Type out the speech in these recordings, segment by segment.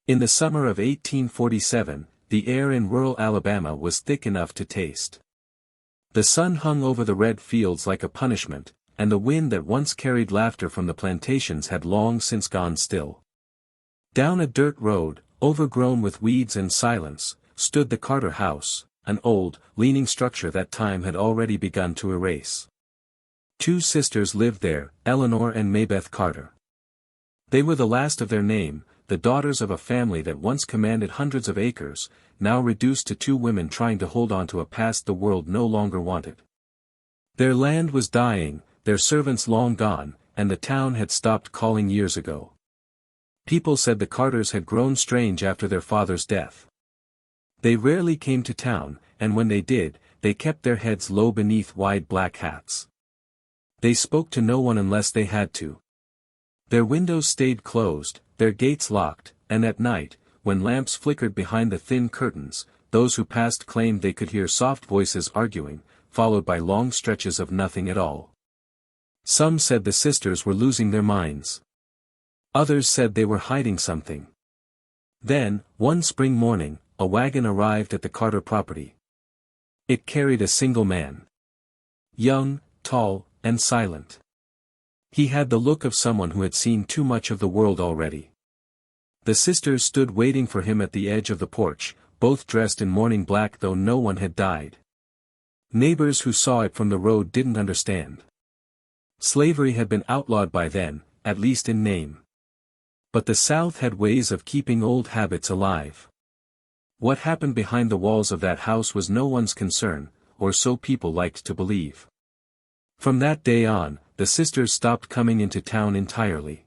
In the summer of 1847, the air in rural Alabama was thick enough to taste. The sun hung over the red fields like a punishment, and the wind that once carried laughter from the plantations had long since gone still. Down a dirt road, overgrown with weeds and silence, stood the Carter house, an old, leaning structure that time had already begun to erase. Two sisters lived there, Eleanor and Maybeth Carter. They were the last of their name, the daughters of a family that once commanded hundreds of acres, now reduced to two women trying to hold on to a past the world no longer wanted. Their land was dying, their servants long gone, and the town had stopped calling years ago. People said the Carters had grown strange after their father's death. They rarely came to town, and when they did, they kept their heads low beneath wide black hats. They spoke to no one unless they had to. Their windows stayed closed, their gates locked, and at night, when lamps flickered behind the thin curtains, those who passed claimed they could hear soft voices arguing, followed by long stretches of nothing at all. Some said the sisters were losing their minds. Others said they were hiding something. Then, one spring morning, a wagon arrived at the Carter property. It carried a single man. Young, tall, and silent. He had the look of someone who had seen too much of the world already. The sisters stood waiting for him at the edge of the porch, both dressed in mourning black though no one had died. Neighbors who saw it from the road didn't understand. Slavery had been outlawed by then, at least in name. But the South had ways of keeping old habits alive. What happened behind the walls of that house was no one's concern, or so people liked to believe. From that day on, the sisters stopped coming into town entirely.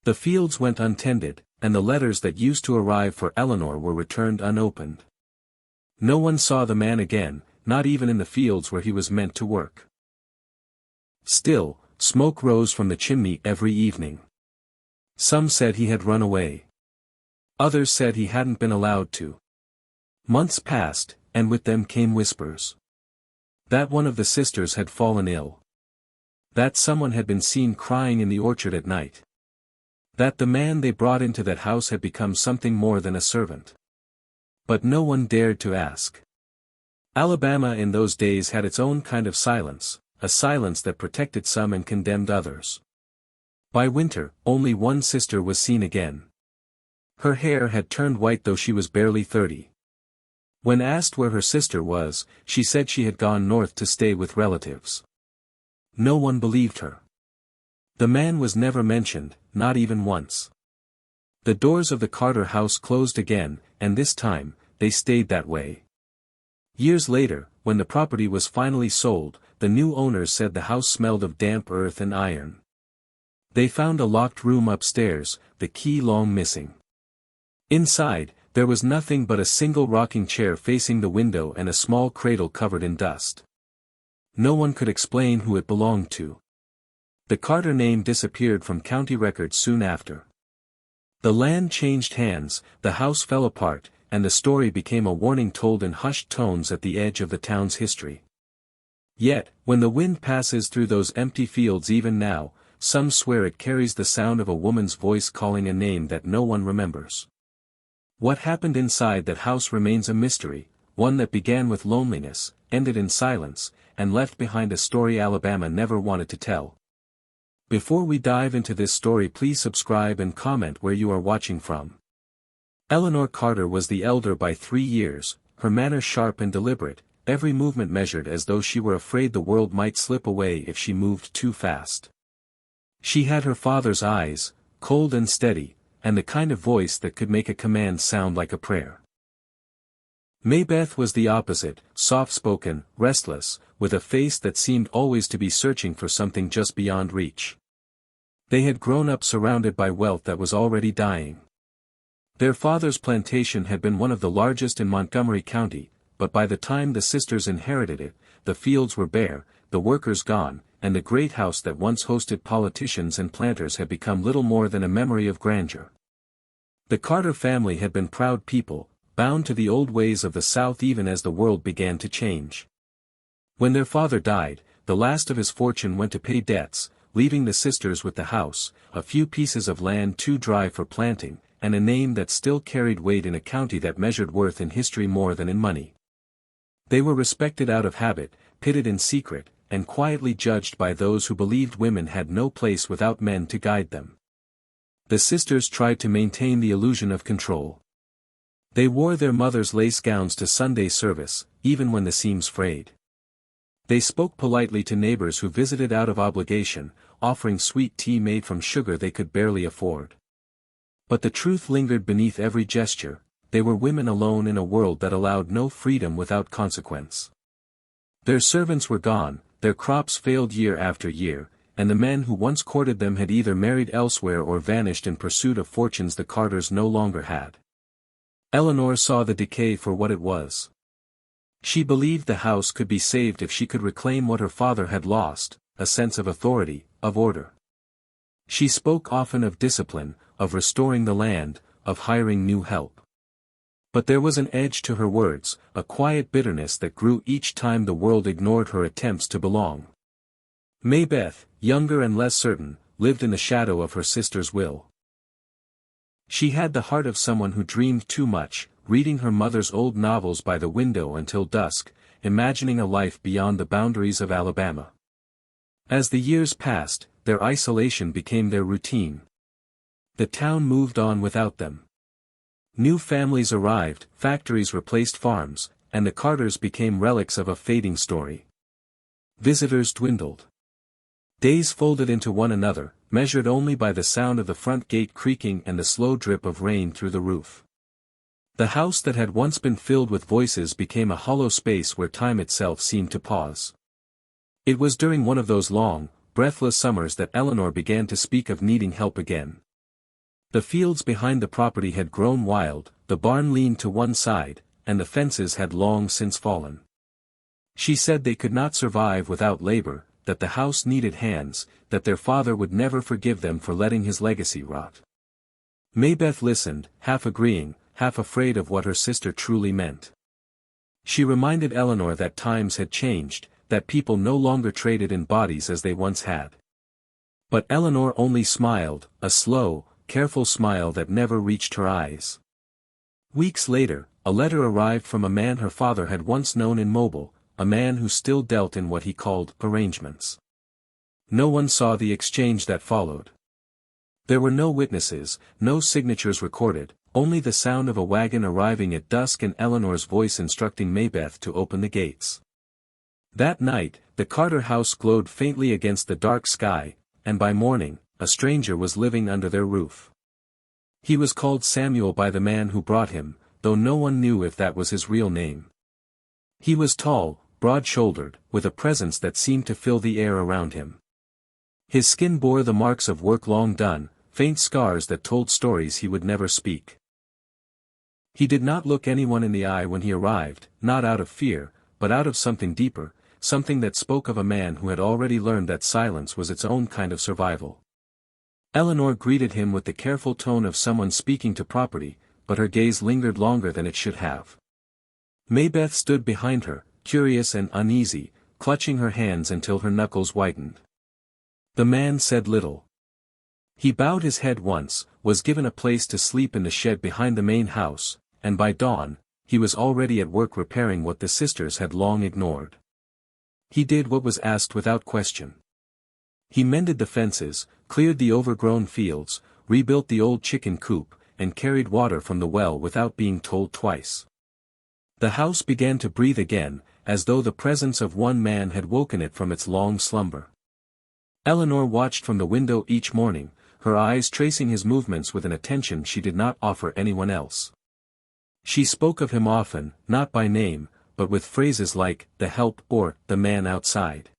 The fields went untended, and the letters that used to arrive for Eleanor were returned unopened. No one saw the man again, not even in the fields where he was meant to work. Still, smoke rose from the chimney every evening. Some said he had run away. Others said he hadn't been allowed to. Months passed, and with them came whispers. That one of the sisters had fallen ill. That someone had been seen crying in the orchard at night. That the man they brought into that house had become something more than a servant. But no one dared to ask. Alabama in those days had its own kind of silence, a silence that protected some and condemned others. By winter, only one sister was seen again. Her hair had turned white though she was barely 30. When asked where her sister was, she said she had gone north to stay with relatives. No one believed her. The man was never mentioned, not even once. The doors of the Carter house closed again, and this time, they stayed that way. Years later, when the property was finally sold, the new owners said the house smelled of damp earth and iron. They found a locked room upstairs, the key long missing. Inside, there was nothing but a single rocking chair facing the window and a small cradle covered in dust. No one could explain who it belonged to. The Carter name disappeared from county records soon after. The land changed hands, the house fell apart, and the story became a warning told in hushed tones at the edge of the town's history. Yet, when the wind passes through those empty fields even now, some swear it carries the sound of a woman's voice calling a name that no one remembers. What happened inside that house remains a mystery, one that began with loneliness, ended in silence, and left behind a story Alabama never wanted to tell. Before we dive into this story, please subscribe and comment where you are watching from. Eleanor Carter was the elder by 3 years, her manner sharp and deliberate, every movement measured as though she were afraid the world might slip away if she moved too fast. She had her father's eyes, cold and steady, and the kind of voice that could make a command sound like a prayer. Maybeth was the opposite, soft-spoken, restless, with a face that seemed always to be searching for something just beyond reach. They had grown up surrounded by wealth that was already dying. Their father's plantation had been one of the largest in Montgomery County, but by the time the sisters inherited it, the fields were bare, the workers gone, and the great house that once hosted politicians and planters had become little more than a memory of grandeur. The Carter family had been proud people, bound to the old ways of the South even as the world began to change. When their father died, the last of his fortune went to pay debts, leaving the sisters with the house, a few pieces of land too dry for planting, and a name that still carried weight in a county that measured worth in history more than in money. They were respected out of habit, pitted in secret, and quietly judged by those who believed women had no place without men to guide them. The sisters tried to maintain the illusion of control. They wore their mother's lace gowns to Sunday service, even when the seams frayed. They spoke politely to neighbors who visited out of obligation, offering sweet tea made from sugar they could barely afford. But the truth lingered beneath every gesture: they were women alone in a world that allowed no freedom without consequence. Their servants were gone, their crops failed year after year, and the men who once courted them had either married elsewhere or vanished in pursuit of fortunes the Carters no longer had. Eleanor saw the decay for what it was. She believed the house could be saved if she could reclaim what her father had lost, a sense of authority, of order. She spoke often of discipline, of restoring the land, of hiring new help. But there was an edge to her words, a quiet bitterness that grew each time the world ignored her attempts to belong. Maybeth, younger and less certain, lived in the shadow of her sister's will. She had the heart of someone who dreamed too much, reading her mother's old novels by the window until dusk, imagining a life beyond the boundaries of Alabama. As the years passed, their isolation became their routine. The town moved on without them. New families arrived, factories replaced farms, and the Carters became relics of a fading story. Visitors dwindled. Days folded into one another, measured only by the sound of the front gate creaking and the slow drip of rain through the roof. The house that had once been filled with voices became a hollow space where time itself seemed to pause. It was during one of those long, breathless summers that Eleanor began to speak of needing help again. The fields behind the property had grown wild, the barn leaned to one side, and the fences had long since fallen. She said they could not survive without labor, that the house needed hands, that their father would never forgive them for letting his legacy rot. Maybeth listened, half agreeing, half afraid of what her sister truly meant. She reminded Eleanor that times had changed, that people no longer traded in bodies as they once had. But Eleanor only smiled, a slow, careful smile that never reached her eyes. Weeks later, a letter arrived from a man her father had once known in Mobile, a man who still dealt in what he called arrangements. No one saw the exchange that followed. There were no witnesses, no signatures recorded, only the sound of a wagon arriving at dusk and Eleanor's voice instructing Maybeth to open the gates. That night, the Carter house glowed faintly against the dark sky, and by morning, a stranger was living under their roof. He was called Samuel by the man who brought him, though no one knew if that was his real name. He was tall, broad-shouldered, with a presence that seemed to fill the air around him. His skin bore the marks of work long done, faint scars that told stories he would never speak. He did not look anyone in the eye when he arrived, not out of fear, but out of something deeper, something that spoke of a man who had already learned that silence was its own kind of survival. Eleanor greeted him with the careful tone of someone speaking to property, but her gaze lingered longer than it should have. Maybeth stood behind her, curious and uneasy, clutching her hands until her knuckles whitened. The man said little. He bowed his head once, was given a place to sleep in the shed behind the main house, and by dawn, he was already at work repairing what the sisters had long ignored. He did what was asked without question. He mended the fences, cleared the overgrown fields, rebuilt the old chicken coop, and carried water from the well without being told twice. The house began to breathe again, as though the presence of one man had woken it from its long slumber. Eleanor watched from the window each morning, her eyes tracing his movements with an attention she did not offer anyone else. She spoke of him often, not by name, but with phrases like, the help or, the man outside.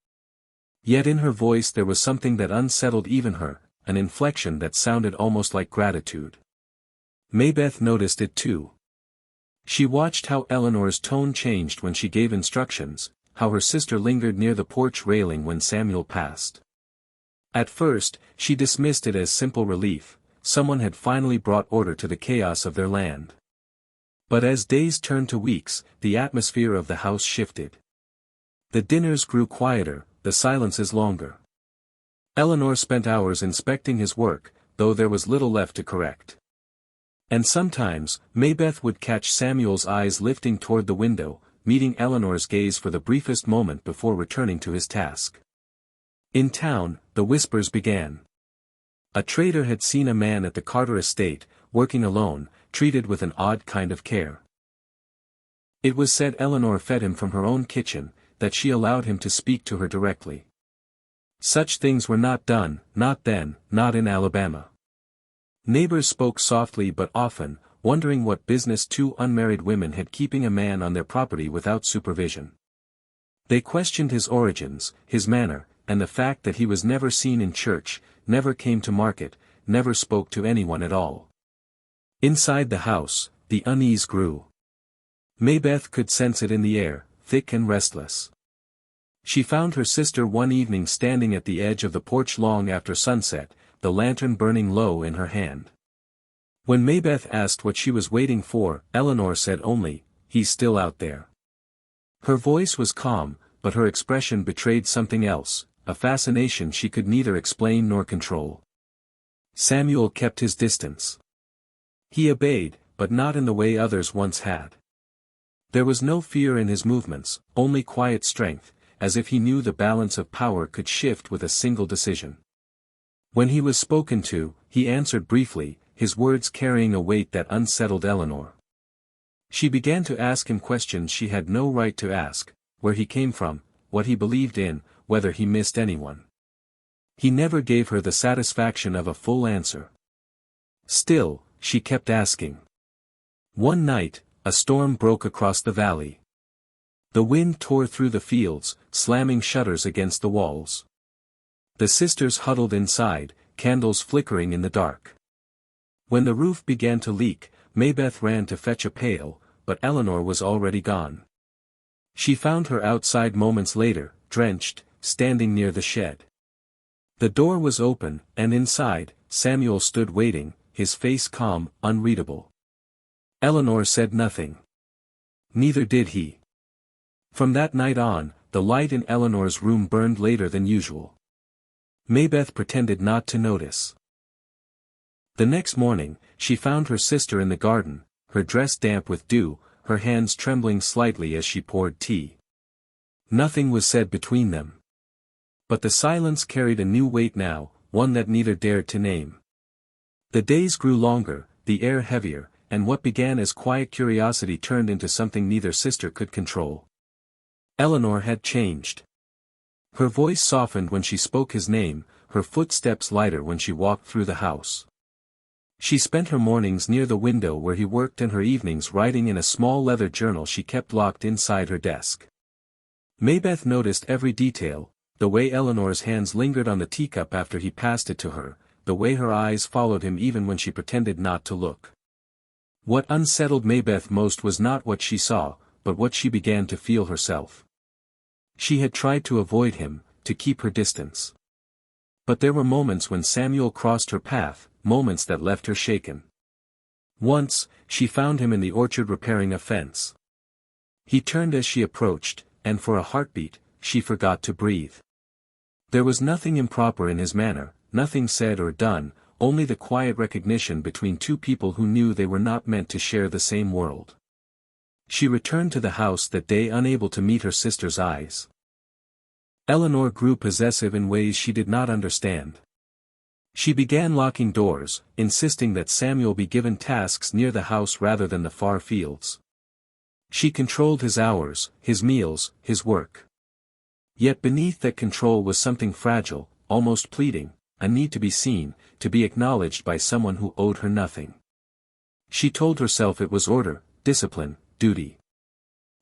Yet in her voice there was something that unsettled even her, an inflection that sounded almost like gratitude. Maybeth noticed it too. She watched how Eleanor's tone changed when she gave instructions, how her sister lingered near the porch railing when Samuel passed. At first, she dismissed it as simple relief, someone had finally brought order to the chaos of their land. But as days turned to weeks, the atmosphere of the house shifted. The dinners grew quieter, the silences longer. Eleanor spent hours inspecting his work, though there was little left to correct. And sometimes, Maybeth would catch Samuel's eyes lifting toward the window, meeting Eleanor's gaze for the briefest moment before returning to his task. In town, the whispers began. A trader had seen a man at the Carter estate, working alone, treated with an odd kind of care. It was said Eleanor fed him from her own kitchen, that she allowed him to speak to her directly. Such things were not done, not then, not in Alabama. Neighbors spoke softly but often, wondering what business two unmarried women had keeping a man on their property without supervision. They questioned his origins, his manner, and the fact that he was never seen in church, never came to market, never spoke to anyone at all. Inside the house, the unease grew. Maybeth could sense it in the air, thick and restless. She found her sister one evening standing at the edge of the porch long after sunset, the lantern burning low in her hand. When Maybeth asked what she was waiting for, Eleanor said only, "He's still out there." Her voice was calm, but her expression betrayed something else, a fascination she could neither explain nor control. Samuel kept his distance. He obeyed, but not in the way others once had. There was no fear in his movements, only quiet strength, as if he knew the balance of power could shift with a single decision. When he was spoken to, he answered briefly, his words carrying a weight that unsettled Eleanor. She began to ask him questions she had no right to ask, where he came from, what he believed in, whether he missed anyone. He never gave her the satisfaction of a full answer. Still, she kept asking. One night, a storm broke across the valley. The wind tore through the fields, slamming shutters against the walls. The sisters huddled inside, candles flickering in the dark. When the roof began to leak, Maybeth ran to fetch a pail, but Eleanor was already gone. She found her outside moments later, drenched, standing near the shed. The door was open, and inside, Samuel stood waiting, his face calm, unreadable. Eleanor said nothing. Neither did he. From that night on, the light in Eleanor's room burned later than usual. Maybeth pretended not to notice. The next morning, she found her sister in the garden, her dress damp with dew, her hands trembling slightly as she poured tea. Nothing was said between them. But the silence carried a new weight now, one that neither dared to name. The days grew longer, the air heavier, and what began as quiet curiosity turned into something neither sister could control. Eleanor had changed. Her voice softened when she spoke his name, her footsteps lighter when she walked through the house. She spent her mornings near the window where he worked and her evenings writing in a small leather journal she kept locked inside her desk. Maybeth noticed every detail, the way Eleanor's hands lingered on the teacup after he passed it to her, the way her eyes followed him even when she pretended not to look. What unsettled Maybeth most was not what she saw, but what she began to feel herself. She had tried to avoid him, to keep her distance. But there were moments when Samuel crossed her path, moments that left her shaken. Once, she found him in the orchard repairing a fence. He turned as she approached, and for a heartbeat, she forgot to breathe. There was nothing improper in his manner, nothing said or done, only the quiet recognition between two people who knew they were not meant to share the same world. She returned to the house that day unable to meet her sister's eyes. Eleanor grew possessive in ways she did not understand. She began locking doors, insisting that Samuel be given tasks near the house rather than the far fields. She controlled his hours, his meals, his work. Yet beneath that control was something fragile, almost pleading, a need to be seen, to be acknowledged by someone who owed her nothing. She told herself it was order, discipline, duty.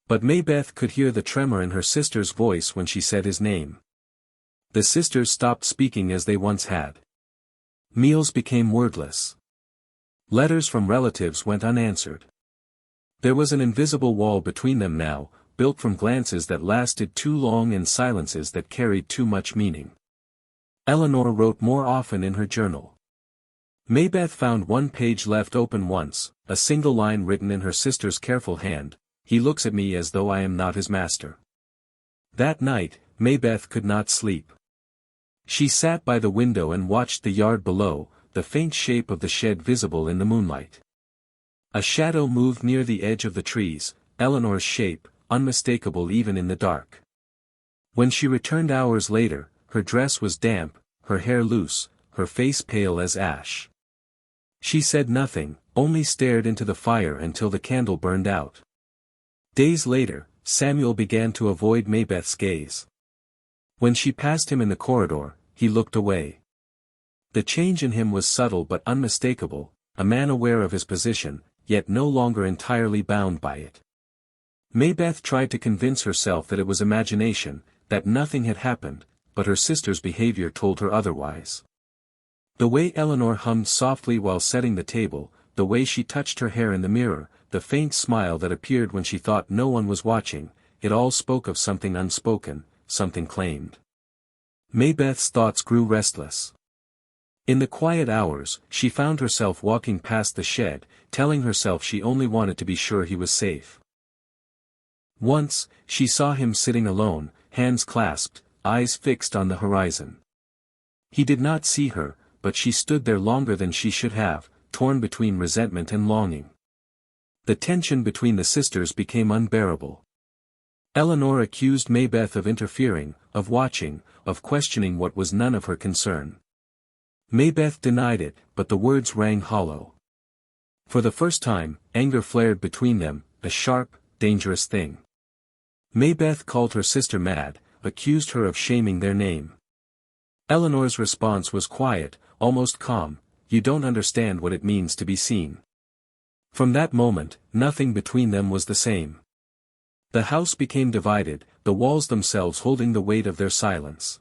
But Maybeth could hear the tremor in her sister's voice when she said his name. The sisters stopped speaking as they once had. Meals became wordless. Letters from relatives went unanswered. There was an invisible wall between them now, built from glances that lasted too long and silences that carried too much meaning. Eleanor wrote more often in her journal. Maybeth found one page left open once, a single line written in her sister's careful hand, "He looks at me as though I am not his master." That night, Maybeth could not sleep. She sat by the window and watched the yard below, the faint shape of the shed visible in the moonlight. A shadow moved near the edge of the trees, Eleanor's shape, unmistakable even in the dark. When she returned hours later, her dress was damp, her hair loose, her face pale as ash. She said nothing, only stared into the fire until the candle burned out. Days later, Samuel began to avoid Maybeth's gaze. When she passed him in the corridor, he looked away. The change in him was subtle but unmistakable, a man aware of his position, yet no longer entirely bound by it. Maybeth tried to convince herself that it was imagination, that nothing had happened, but her sister's behavior told her otherwise. The way Eleanor hummed softly while setting the table, the way she touched her hair in the mirror, the faint smile that appeared when she thought no one was watching, it all spoke of something unspoken, something claimed. Maybeth's thoughts grew restless. In the quiet hours, she found herself walking past the shed, telling herself she only wanted to be sure he was safe. Once, she saw him sitting alone, hands clasped, eyes fixed on the horizon. He did not see her, but she stood there longer than she should have, torn between resentment and longing. The tension between the sisters became unbearable. Eleanor accused Maybeth of interfering, of watching, of questioning what was none of her concern. Maybeth denied it, but the words rang hollow. For the first time, anger flared between them, a sharp, dangerous thing. Maybeth called her sister mad, accused her of shaming their name. Eleanor's response was quiet, almost calm, "You don't understand what it means to be seen." From that moment, nothing between them was the same. The house became divided, the walls themselves holding the weight of their silence.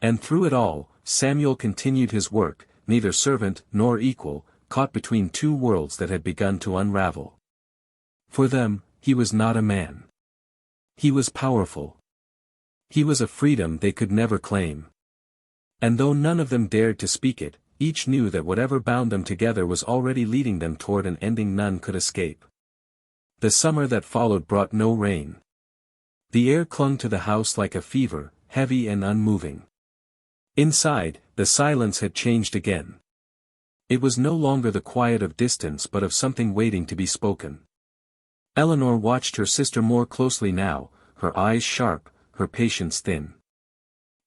And through it all, Samuel continued his work, neither servant nor equal, caught between two worlds that had begun to unravel. For them, he was not a man. He was powerful. He was a freedom they could never claim. And though none of them dared to speak it, each knew that whatever bound them together was already leading them toward an ending none could escape. The summer that followed brought no rain. The air clung to the house like a fever, heavy and unmoving. Inside, the silence had changed again. It was no longer the quiet of distance but of something waiting to be spoken. Eleanor watched her sister more closely now, her eyes sharp, her patience thin.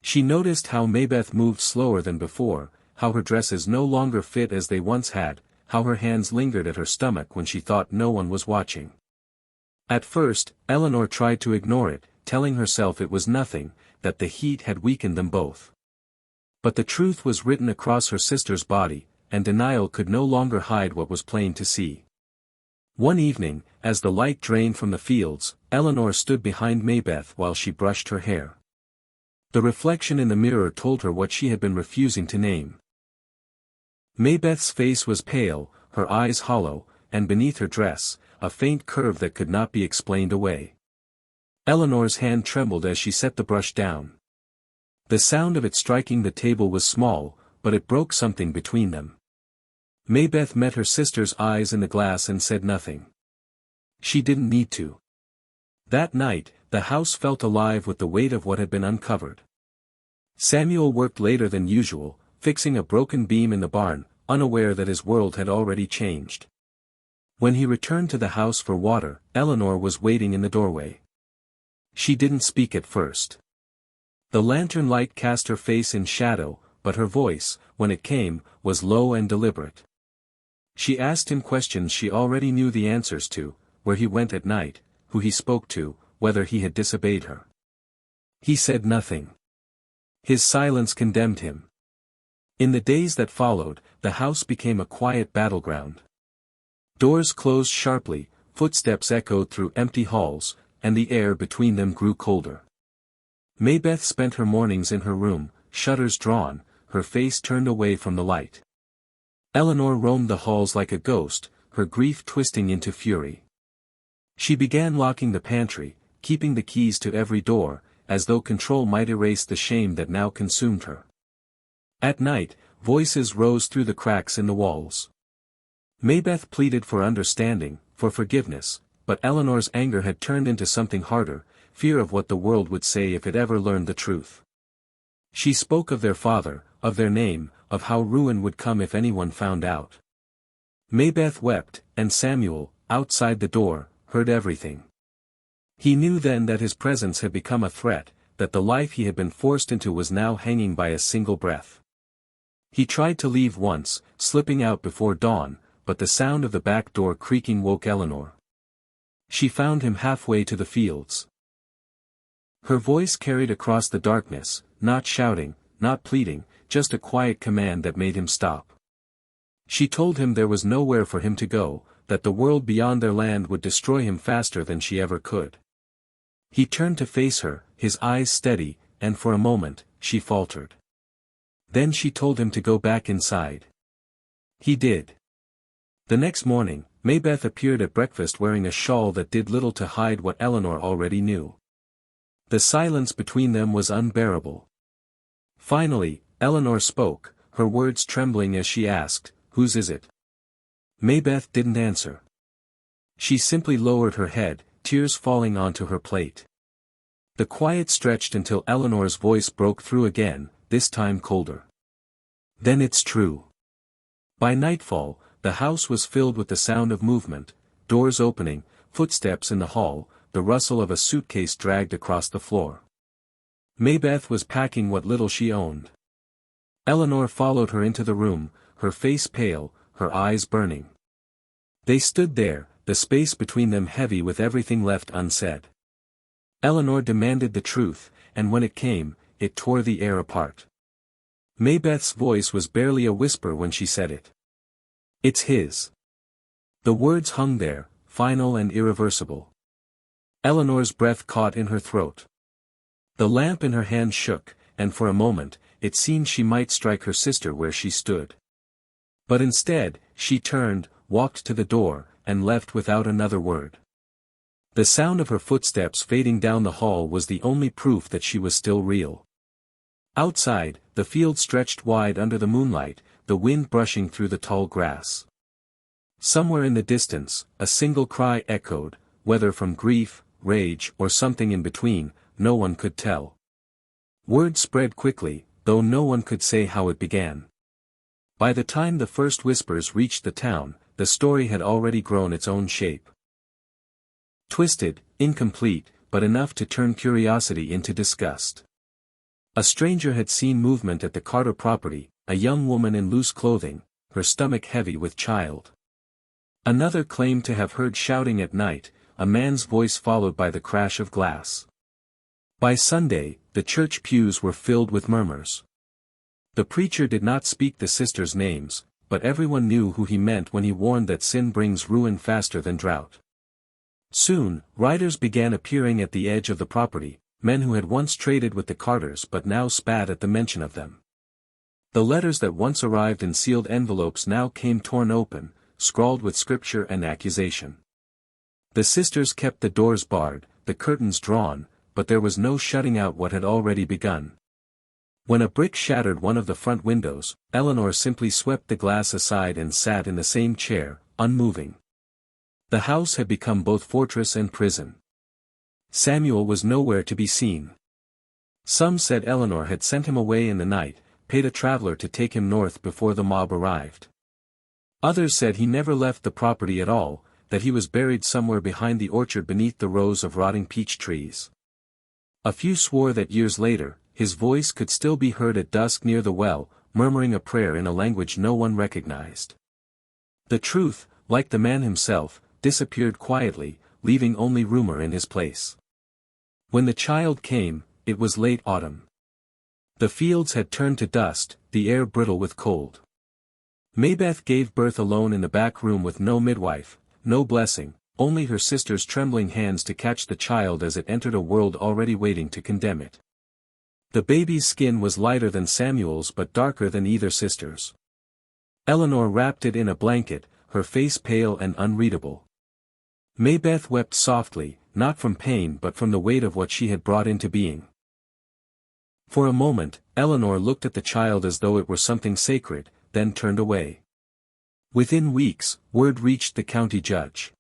She noticed how Maybeth moved slower than before, how her dresses no longer fit as they once had, how her hands lingered at her stomach when she thought no one was watching. At first, Eleanor tried to ignore it, telling herself it was nothing, that the heat had weakened them both. But the truth was written across her sister's body, and denial could no longer hide what was plain to see. One evening, as the light drained from the fields, Eleanor stood behind Maybeth while she brushed her hair. The reflection in the mirror told her what she had been refusing to name. Maybeth's face was pale, her eyes hollow, and beneath her dress, a faint curve that could not be explained away. Eleanor's hand trembled as she set the brush down. The sound of it striking the table was small, but it broke something between them. Maybeth met her sister's eyes in the glass and said nothing. She didn't need to. That night, the house felt alive with the weight of what had been uncovered. Samuel worked later than usual, fixing a broken beam in the barn, unaware that his world had already changed. When he returned to the house for water, Eleanor was waiting in the doorway. She didn't speak at first. The lantern light cast her face in shadow, but her voice, when it came, was low and deliberate. She asked him questions she already knew the answers to: where he went at night, who he spoke to, whether he had disobeyed her. He said nothing. His silence condemned him. In the days that followed, the house became a quiet battleground. Doors closed sharply, footsteps echoed through empty halls, and the air between them grew colder. Maybeth spent her mornings in her room, shutters drawn, her face turned away from the light. Eleanor roamed the halls like a ghost, her grief twisting into fury. She began locking the pantry, keeping the keys to every door, as though control might erase the shame that now consumed her. At night, voices rose through the cracks in the walls. Maybeth pleaded for understanding, for forgiveness, but Eleanor's anger had turned into something harder, fear of what the world would say if it ever learned the truth. She spoke of their father, of their name, of how ruin would come if anyone found out. Maybeth wept, and Samuel, outside the door, heard everything. He knew then that his presence had become a threat, that the life he had been forced into was now hanging by a single breath. He tried to leave once, slipping out before dawn, but the sound of the back door creaking woke Eleanor. She found him halfway to the fields. Her voice carried across the darkness, not shouting, not pleading, just a quiet command that made him stop. She told him there was nowhere for him to go, that the world beyond their land would destroy him faster than she ever could. He turned to face her, his eyes steady, and for a moment, she faltered. Then she told him to go back inside. He did. The next morning, Maybeth appeared at breakfast wearing a shawl that did little to hide what Eleanor already knew. The silence between them was unbearable. Finally, Eleanor spoke, her words trembling as she asked, "Whose is it?" Maybeth didn't answer. She simply lowered her head, tears falling onto her plate. The quiet stretched until Eleanor's voice broke through again, this time colder. "Then it's true." By nightfall, the house was filled with the sound of movement, doors opening, footsteps in the hall, the rustle of a suitcase dragged across the floor. Maybeth was packing what little she owned. Eleanor followed her into the room, her face pale, her eyes burning. They stood there, the space between them heavy with everything left unsaid. Eleanor demanded the truth, and when it came, it tore the air apart. Maybeth's voice was barely a whisper when she said it. "It's his." The words hung there, final and irreversible. Eleanor's breath caught in her throat. The lamp in her hand shook, and for a moment, it seemed she might strike her sister where she stood. But instead, she turned, walked to the door, and left without another word. The sound of her footsteps fading down the hall was the only proof that she was still real. Outside, the field stretched wide under the moonlight, the wind brushing through the tall grass. Somewhere in the distance, a single cry echoed, whether from grief, rage, or something in between, no one could tell. Word spread quickly, though no one could say how it began. By the time the first whispers reached the town, the story had already grown its own shape. Twisted, incomplete, but enough to turn curiosity into disgust. A stranger had seen movement at the Carter property, a young woman in loose clothing, her stomach heavy with child. Another claimed to have heard shouting at night, a man's voice followed by the crash of glass. By Sunday, the church pews were filled with murmurs. The preacher did not speak the sisters' names, but everyone knew who he meant when he warned that sin brings ruin faster than drought. Soon, riders began appearing at the edge of the property, men who had once traded with the Carters but now spat at the mention of them. The letters that once arrived in sealed envelopes now came torn open, scrawled with scripture and accusation. The sisters kept the doors barred, the curtains drawn, but there was no shutting out what had already begun. When a brick shattered one of the front windows, Eleanor simply swept the glass aside and sat in the same chair, unmoving. The house had become both fortress and prison. Samuel was nowhere to be seen. Some said Eleanor had sent him away in the night, paid a traveler to take him north before the mob arrived. Others said he never left the property at all, that he was buried somewhere behind the orchard beneath the rows of rotting peach trees. A few swore that years later, his voice could still be heard at dusk near the well, murmuring a prayer in a language no one recognized. The truth, like the man himself, disappeared quietly, leaving only rumor in his place. When the child came, it was late autumn. The fields had turned to dust, the air brittle with cold. Maybeth gave birth alone in the back room with no midwife, no blessing, only her sister's trembling hands to catch the child as it entered a world already waiting to condemn it. The baby's skin was lighter than Samuel's but darker than either sister's. Eleanor wrapped it in a blanket, her face pale and unreadable. Maybeth wept softly, not from pain but from the weight of what she had brought into being. For a moment, Eleanor looked at the child as though it were something sacred, then turned away. Within weeks, word reached the county judge.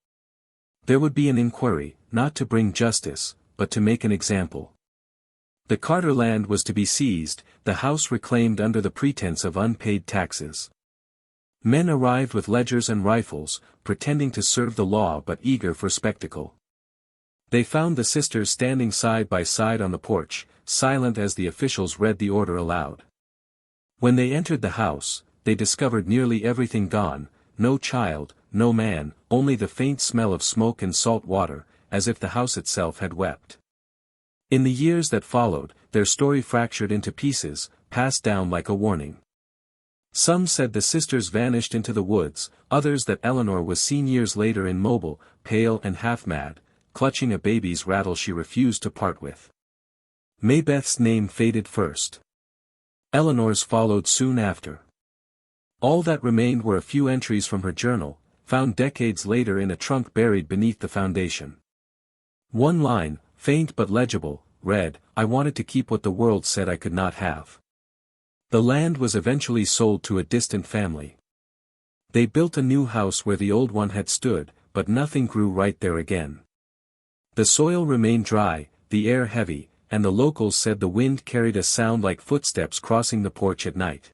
There would be an inquiry, not to bring justice, but to make an example. The Carter land was to be seized, the house reclaimed under the pretense of unpaid taxes. Men arrived with ledgers and rifles, pretending to serve the law but eager for spectacle. They found the sisters standing side by side on the porch, silent as the officials read the order aloud. When they entered the house, they discovered nearly everything gone, no child, no man, only the faint smell of smoke and salt water, as if the house itself had wept. In the years that followed, their story fractured into pieces, passed down like a warning. Some said the sisters vanished into the woods, others that Eleanor was seen years later immobile, pale and half-mad, clutching a baby's rattle she refused to part with. Maybeth's name faded first. Eleanor's followed soon after. All that remained were a few entries from her journal, found decades later in a trunk buried beneath the foundation. One line, faint but legible, read, "I wanted to keep what the world said I could not have." The land was eventually sold to a distant family. They built a new house where the old one had stood, but nothing grew right there again. The soil remained dry, the air heavy, and the locals said the wind carried a sound like footsteps crossing the porch at night.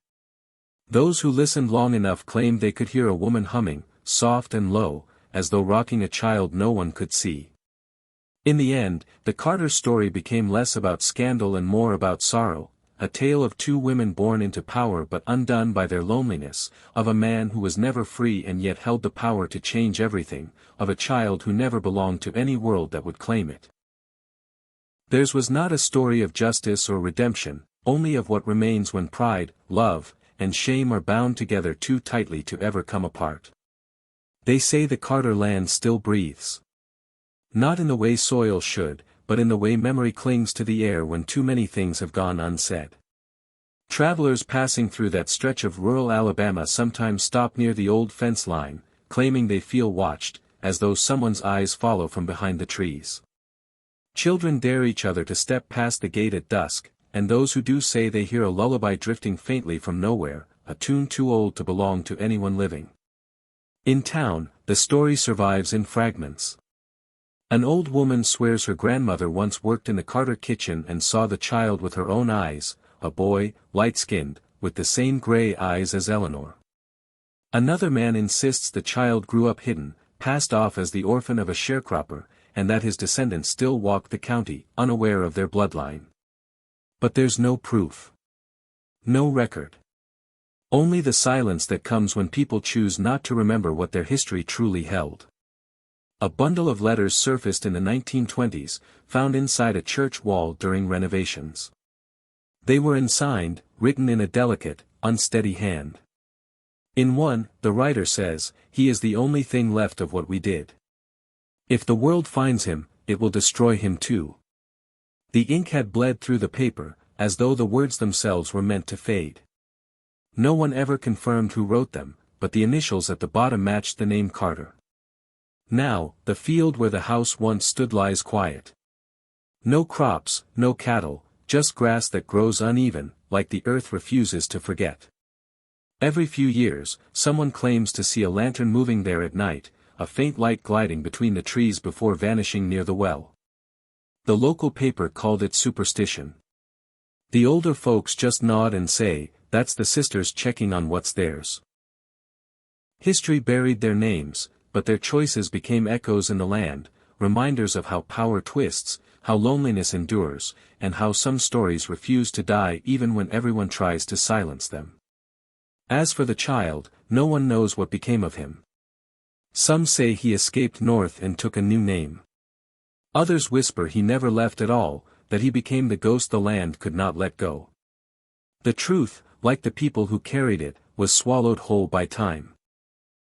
Those who listened long enough claimed they could hear a woman humming, soft and low, as though rocking a child no one could see. In the end, the Carter story became less about scandal and more about sorrow, a tale of two women born into power but undone by their loneliness, of a man who was never free and yet held the power to change everything, of a child who never belonged to any world that would claim it. Theirs was not a story of justice or redemption, only of what remains when pride, love, and shame are bound together too tightly to ever come apart. They say the Carter land still breathes. Not in the way soil should, but in the way memory clings to the air when too many things have gone unsaid. Travelers passing through that stretch of rural Alabama sometimes stop near the old fence line, claiming they feel watched, as though someone's eyes follow from behind the trees. Children dare each other to step past the gate at dusk, and those who do say they hear a lullaby drifting faintly from nowhere, a tune too old to belong to anyone living. In town, the story survives in fragments. An old woman swears her grandmother once worked in the Carter kitchen and saw the child with her own eyes, a boy, light-skinned, with the same gray eyes as Eleanor. Another man insists the child grew up hidden, passed off as the orphan of a sharecropper, and that his descendants still walk the county, unaware of their bloodline. But there's no proof. No record. Only the silence that comes when people choose not to remember what their history truly held. A bundle of letters surfaced in the 1920s, found inside a church wall during renovations. They were unsigned, written in a delicate, unsteady hand. In one, the writer says, "He is the only thing left of what we did. If the world finds him, it will destroy him too." The ink had bled through the paper, as though the words themselves were meant to fade. No one ever confirmed who wrote them, but the initials at the bottom matched the name Carter. Now, the field where the house once stood lies quiet. No crops, no cattle, just grass that grows uneven, like the earth refuses to forget. Every few years, someone claims to see a lantern moving there at night, a faint light gliding between the trees before vanishing near the well. The local paper called it superstition. The older folks just nod and say, "That's the sisters checking on what's theirs." History buried their names, but their choices became echoes in the land, reminders of how power twists, how loneliness endures, and how some stories refuse to die even when everyone tries to silence them. As for the child, no one knows what became of him. Some say he escaped north and took a new name. Others whisper he never left at all, that he became the ghost the land could not let go. The truth, like the people who carried it, was swallowed whole by time.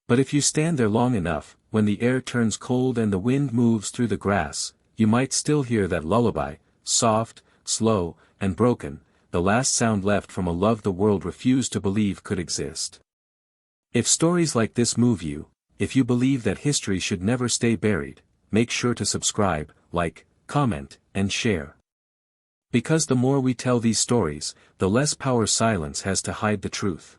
But if you stand there long enough, when the air turns cold and the wind moves through the grass, you might still hear that lullaby, soft, slow, and broken, the last sound left from a love the world refused to believe could exist. If stories like this move you, if you believe that history should never stay buried, make sure to subscribe, like, comment, and share. Because the more we tell these stories, the less power silence has to hide the truth.